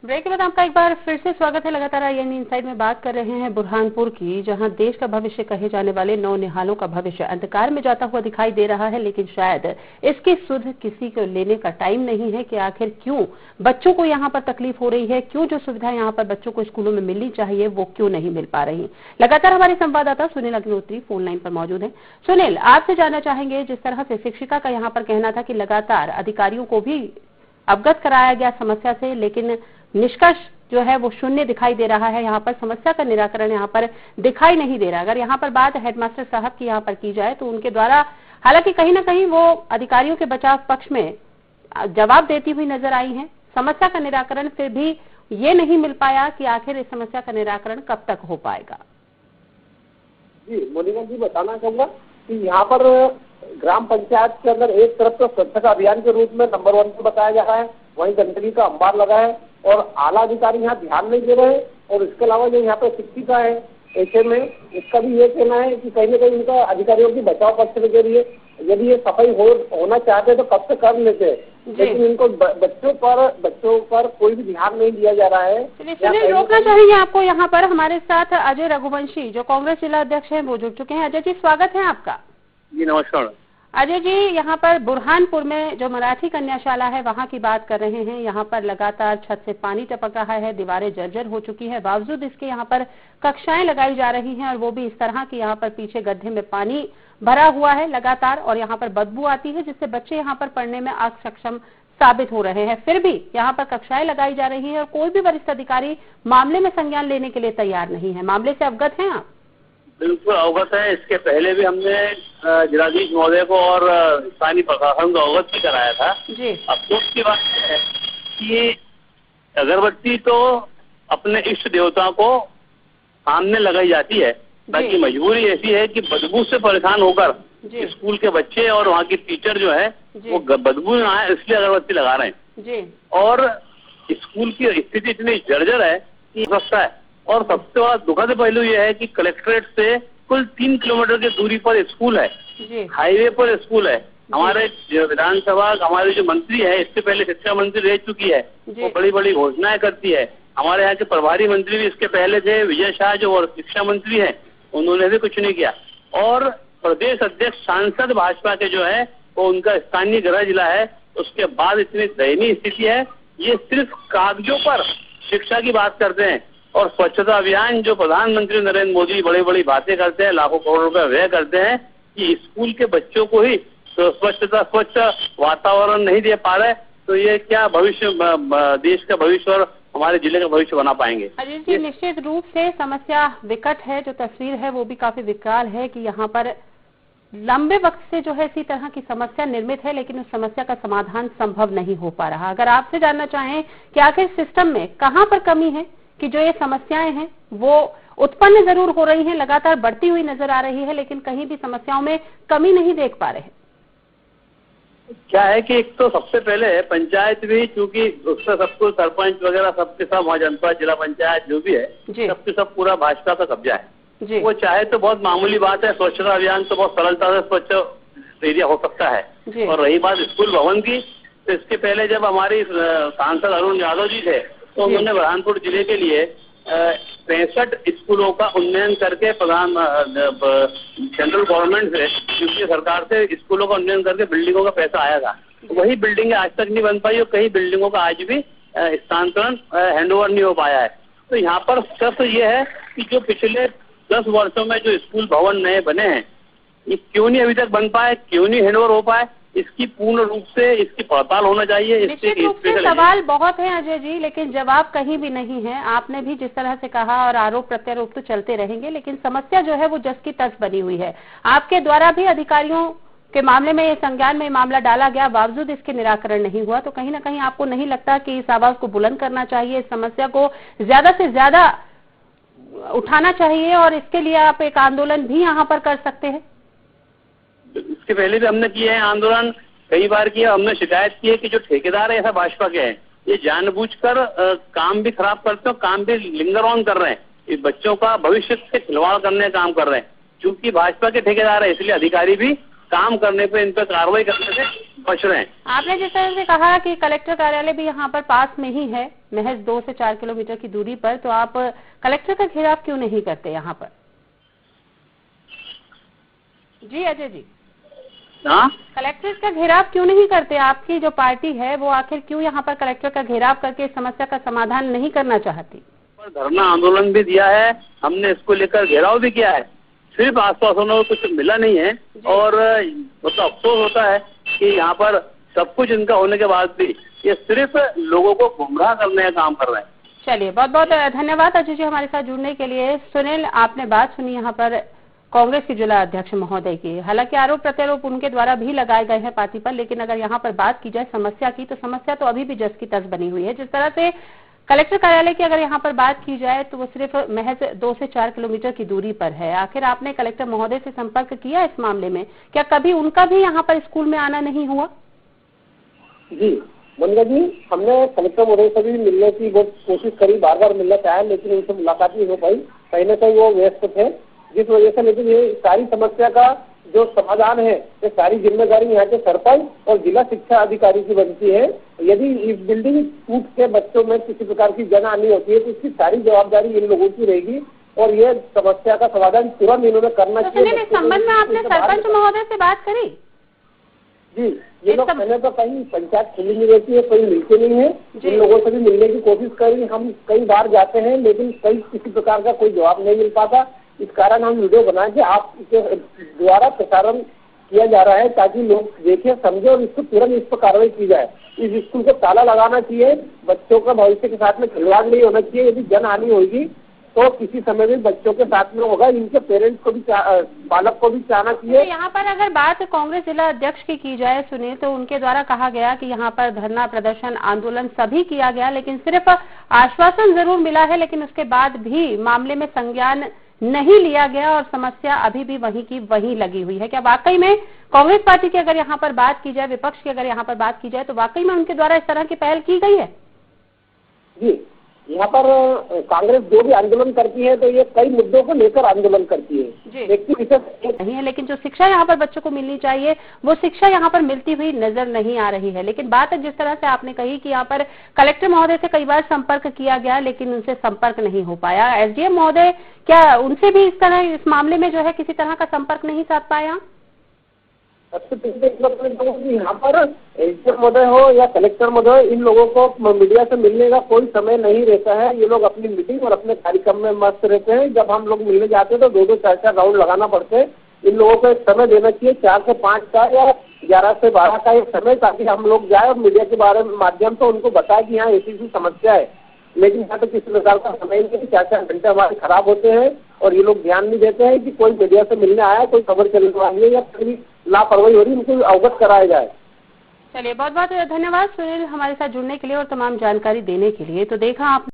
Break के बाद आपका एक बार फिर से स्वागत है। लगातार यानी इनसाइड में बात कर रहे हैं बुरहानपुर की, जहां देश का भविष्य कहे जाने वाले नौनिहालों का भविष्य अंधकार में जाता हुआ दिखाई दे रहा है। लेकिन शायद इसकी सुध किसी को लेने का टाइम नहीं है कि आखिर क्यों बच्चों को यहां पर तकलीफ हो रही है, क्यों जो सुविधा यहां पर बच्चों को स्कूलों में मिलनी चाहिए वो क्यों नहीं मिल पा रही। लगातार हमारे संवाददाता सुनील अग्निहोत्री फोन लाइन पर मौजूद है। सुनील, आपसे जानना चाहेंगे, जिस तरह से शिक्षिका का यहाँ पर कहना था कि लगातार अधिकारियों को भी अवगत कराया गया समस्या से, लेकिन निष्कर्ष जो है वो शून्य दिखाई दे रहा है। यहाँ पर समस्या का निराकरण यहाँ पर दिखाई नहीं दे रहा। अगर यहाँ पर बात हेडमास्टर साहब की यहाँ पर की जाए तो उनके द्वारा हालांकि कहीं ना कहीं वो अधिकारियों के बचाव पक्ष में जवाब देती हुई नजर आई हैं। समस्या का निराकरण फिर भी ये नहीं मिल पाया कि आखिर इस समस्या का निराकरण कब तक हो पाएगा। जी मोनिका जी, बताना चाहूंगा कि यहाँ पर ग्राम पंचायत के अंदर एक तरफ तो स्वच्छता अभियान के रूप में नंबर 1 को बताया जा रहा है, वहीं गंदगी का अंबार लगा है और आला अधिकारी यहाँ ध्यान नहीं दे रहे हैं। और इसके अलावा जो यहाँ पे शिक्षिका है, ऐसे में इसका भी ये कहना है कि कहीं न कहीं इनका अधिकारियों की बचाव पक्ष के लिए यदि ये सफाई होना चाहते तो कब से कर लेते हैं, लेकिन इनको बच्चों पर कोई भी ध्यान नहीं दिया जा रहा है। चलिए रोकना चाहेंगे आपको यहाँ पर। हमारे साथ अजय रघुवंशी जो कांग्रेस जिला अध्यक्ष है वो जुड़ चुके हैं। अजय जी, स्वागत है आपका। जी नमस्कार। अजय जी, यहाँ पर बुरहानपुर में जो मराठी कन्याशाला है वहाँ की बात कर रहे हैं। यहाँ पर लगातार छत से पानी टपक रहा है, दीवारें जर्जर हो चुकी है, बावजूद इसके यहाँ पर कक्षाएं लगाई जा रही हैं और वो भी इस तरह की यहाँ पर पीछे गड्ढे में पानी भरा हुआ है लगातार, और यहाँ पर बदबू आती है जिससे बच्चे यहाँ पर पढ़ने में असक्षम साबित हो रहे हैं। फिर भी यहाँ पर कक्षाएं लगाई जा रही है और कोई भी वरिष्ठ अधिकारी मामले में संज्ञान लेने के लिए तैयार नहीं है। मामले से अवगत हैं आप? बिल्कुल अवगत है। इसके पहले भी हमने जिलाधीश महोदय को और स्थानीय प्रशासन को अवगत भी कराया था। जी। अफसोस की बात है कि अगरबत्ती तो अपने इष्ट देवता को सामने लगाई जाती है, ताकि मजबूरी ऐसी है कि बदबू से परेशान होकर स्कूल के बच्चे और वहाँ की टीचर जो है वो बदबू ना आए इसलिए अगरबत्ती लगा रहे हैं। जी। और स्कूल की स्थिति इतनी जर्जर है कि सस्ता है। और सबसे बड़ा दुखद पहलू यह है कि कलेक्ट्रेट से कुल 3 किलोमीटर की दूरी पर स्कूल है, हाईवे पर स्कूल है। हमारे विधानसभा हमारे जो मंत्री है, इससे पहले शिक्षा मंत्री रह चुकी है, वो बड़ी बड़ी घोषणाएं करती है। हमारे यहाँ के प्रभारी मंत्री भी इसके पहले थे, विजय शाह जो और शिक्षा मंत्री है, उन्होंने भी कुछ नहीं किया। और प्रदेश अध्यक्ष सांसद भाजपा के जो है वो उनका स्थानीय गृह जिला है, उसके बाद इतनी दयनीय स्थिति है। ये सिर्फ कागजों पर शिक्षा की बात करते हैं और स्वच्छता अभियान जो प्रधानमंत्री नरेंद्र मोदी बड़ी बड़ी बातें करते हैं, लाखों करोड़ रुपए व्यय करते हैं, कि स्कूल के बच्चों को ही स्वच्छ वातावरण नहीं दे पा रहे, तो ये क्या भविष्य देश का भविष्य और हमारे जिले का भविष्य बना पाएंगे। अजय जी, निश्चित रूप से समस्या विकट है। जो तस्वीर है वो भी काफी विकराल है कि यहाँ पर लंबे वक्त से जो है इसी तरह की समस्या निर्मित है, लेकिन उस समस्या का समाधान संभव नहीं हो पा रहा। अगर आपसे जानना चाहें कि आखिर सिस्टम में कहाँ पर कमी है कि जो ये समस्याएं हैं वो उत्पन्न जरूर हो रही हैं, लगातार बढ़ती हुई नजर आ रही है, लेकिन कहीं भी समस्याओं में कमी नहीं देख पा रहे। क्या है कि एक तो सबसे पहले पंचायत भी, चूंकि उसका सब कुछ सरपंच वगैरह सबके सब वहाँ जनपद जिला पंचायत जो भी है सबके सब पूरा भाजपा का कब्जा है। वो चाहे तो बहुत मामूली बात है, स्वच्छता अभियान तो बहुत सरलता से स्वच्छ एरिया हो सकता है। और रही बात स्कूल भवन की, तो इसके पहले जब हमारी सांसद अरुण यादव जी थे तो उन्होंने बुरहानपुर जिले के लिए 65 स्कूलों का उन्नयन करके सेंट्रल गवर्नमेंट से, यूपी सरकार से स्कूलों का उन्नयन करके बिल्डिंगों का पैसा आया था। वही बिल्डिंगें आज तक नहीं बन पाई और कई बिल्डिंगों का आज भी स्थानांतरण हैंडओवर नहीं हो पाया है। तो यहाँ पर तथ्य ये है कि जो पिछले 10 वर्षों में जो स्कूल भवन नए बने हैं, ये क्यों नहीं अभी तक बन पाए, क्यों नहीं हैंडओवर हो पाए, इसकी पूर्ण रूप से इसकी पड़ताल होना चाहिए। निश्चित रूप से सवाल बहुत है अजय जी, लेकिन जवाब कहीं भी नहीं है। आपने भी जिस तरह से कहा और आरोप प्रत्यारोप तो चलते रहेंगे, लेकिन समस्या जो है वो जस की तस बनी हुई है। आपके द्वारा भी अधिकारियों के मामले में संज्ञान में मामला डाला गया, बावजूद इसके निराकरण नहीं हुआ। तो कहीं ना कहीं आपको नहीं लगता कि इस आवाज को बुलंद करना चाहिए, इस समस्या को ज्यादा से ज्यादा उठाना चाहिए और इसके लिए आप एक आंदोलन भी यहाँ पर कर सकते हैं? इसके पहले भी हमने किए हैं आंदोलन, कई बार किया। हमने शिकायत की है कि जो ठेकेदार है ऐसा भाजपा के हैं, ये जानबूझकर काम भी खराब करते हैं, काम भी लिंगर ऑन कर रहे हैं, इस बच्चों का भविष्य से खिलवाड़ करने का काम कर रहे हैं। चूंकि भाजपा के ठेकेदार है इसलिए अधिकारी भी काम करने पे, इन पर कार्रवाई करने से बच रहे हैं। आपने जिस तरह से कहा कि कलेक्टर कार्यालय भी यहाँ पर पास में ही है, महज 2 से 4 किलोमीटर की दूरी पर, तो आप कलेक्टर का घेराव क्यों नहीं करते यहाँ पर? जी अजय जी, हाँ, कलेक्टर का घेराव क्यों नहीं करते? आपकी जो पार्टी है वो आखिर क्यों यहाँ पर कलेक्टर का घेराव करके इस समस्या का समाधान नहीं करना चाहती? पर धरना आंदोलन भी दिया है हमने, इसको लेकर घेराव भी किया है, सिर्फ आश्वासनों में कुछ मिला नहीं है। और मतलब अफसोस होता है कि यहाँ पर सब कुछ इनका होने के बाद भी ये सिर्फ लोगों को गुमराह करने का काम कर रहे हैं। चलिए, बहुत बहुत धन्यवाद अजय जी हमारे साथ जुड़ने के लिए। सुनील, आपने बात सुनी यहाँ पर कांग्रेस के जिला अध्यक्ष महोदय की। हालांकि आरोप प्रत्यारोप उनके द्वारा भी लगाए गए हैं पार्टी पर, लेकिन अगर यहाँ पर बात की जाए समस्या की, तो समस्या तो अभी भी जस की तस बनी हुई है। जिस तरह से कलेक्टर कार्यालय की अगर यहाँ पर बात की जाए तो वो सिर्फ महज 2 से 4 किलोमीटर की दूरी पर है। आखिर आपने कलेक्टर महोदय से संपर्क किया इस मामले में? क्या कभी उनका भी यहाँ पर स्कूल में आना नहीं हुआ? जी मोनिका जी, हमने कलेक्टर महोदय से भी मिलने की बहुत कोशिश करी, बार बार मिलना चाहे, लेकिन उनसे मुलाकात नहीं हो पाई। कहीं ना कहीं वो व्यस्त थे, जिस वजह से। लेकिन ये सारी समस्या का जो समाधान है, ये सारी जिम्मेदारी यहाँ के सरपंच और जिला शिक्षा अधिकारी की बनती है। यदि इस बिल्डिंग टूट के बच्चों में किसी प्रकार की जन हानि होती है तो इसकी सारी जवाबदारी इन लोगों की रहेगी और ये समस्या का समाधान तुरंत इन्होंने करना चाहिए। इस संबंध में आपने सरपंच महोदय से बात करी? जी, ये लोग पहले तो कहीं पंचायत खुली नहीं रहती है, कोई मिलते नहीं है। इन लोगों से भी मिलने की कोशिश करी, हम कई बार जाते हैं, लेकिन किसी प्रकार का कोई जवाब नहीं मिल पाता। इस कारण हम वीडियो बनाए कि आपके द्वारा प्रसारण किया जा रहा है ताकि लोग देखें, समझे और इसको तुरंत इस पर कार्रवाई की जाए। इस स्कूल को ताला लगाना चाहिए, बच्चों का भविष्य के साथ में खिलवाड़ नहीं होना चाहिए। यदि जन हानि होगी तो किसी समय भी बच्चों के साथ में होगा। इनके पेरेंट्स को भी, बालक को भी चाहना चाहिए। यहाँ पर अगर बात कांग्रेस जिला अध्यक्ष की जाए सुनील, तो उनके द्वारा कहा गया कि यहाँ पर धरना प्रदर्शन आंदोलन सभी किया गया, लेकिन सिर्फ आश्वासन जरूर मिला है, लेकिन उसके बाद भी मामले में संज्ञान नहीं लिया गया और समस्या अभी भी वहीं की वहीं लगी हुई है। क्या वाकई में कांग्रेस पार्टी की अगर यहाँ पर बात की जाए, विपक्ष की अगर यहाँ पर बात की जाए, तो वाकई में उनके द्वारा इस तरह की पहल की गई है? जी, यहाँ पर कांग्रेस जो भी आंदोलन करती है तो ये कई मुद्दों को लेकर आंदोलन करती है, व्यक्ति विशेष नहीं है। लेकिन जो शिक्षा यहाँ पर बच्चों को मिलनी चाहिए वो शिक्षा यहाँ पर मिलती हुई नजर नहीं आ रही है। लेकिन बात जिस तरह से आपने कही कि यहाँ पर कलेक्टर महोदय से कई बार संपर्क किया गया, लेकिन उनसे संपर्क नहीं हो पाया। एसडीएम महोदय, क्या उनसे भी इस तरह इस मामले में जो है किसी तरह का संपर्क नहीं साध पाया? सबसे पहले यहाँ पर एसडीएम महोदय हो या कलेक्टर महोदय हो, इन लोगों को मीडिया से मिलने का कोई समय नहीं रहता है। ये लोग अपनी मीटिंग और अपने कार्यक्रम में मस्त रहते हैं। जब हम लोग मिलने जाते हैं तो 2-2, 4-4 राउंड लगाना पड़ते हैं। इन लोगों को एक समय देना चाहिए, 4 से 5 का या 11 से 12 का एक समय, ताकि हम लोग जाए और मीडिया के बारे में माध्यम से उनको बताए कि यहाँ ऐसी समस्या है। लेकिन यहाँ तो किसी प्रकार का समय नहीं, 4-4 घंटे हमारे खराब होते हैं और ये लोग ध्यान नहीं देते हैं कि कोई मीडिया से मिलने आया, कोई खबर चलने वाली है या कोई लापरवाही हो रही है, उनको अवगत कराया जाए। चलिए, बहुत बहुत धन्यवाद सुनील हमारे साथ जुड़ने के लिए और तमाम जानकारी देने के लिए। तो देखा आप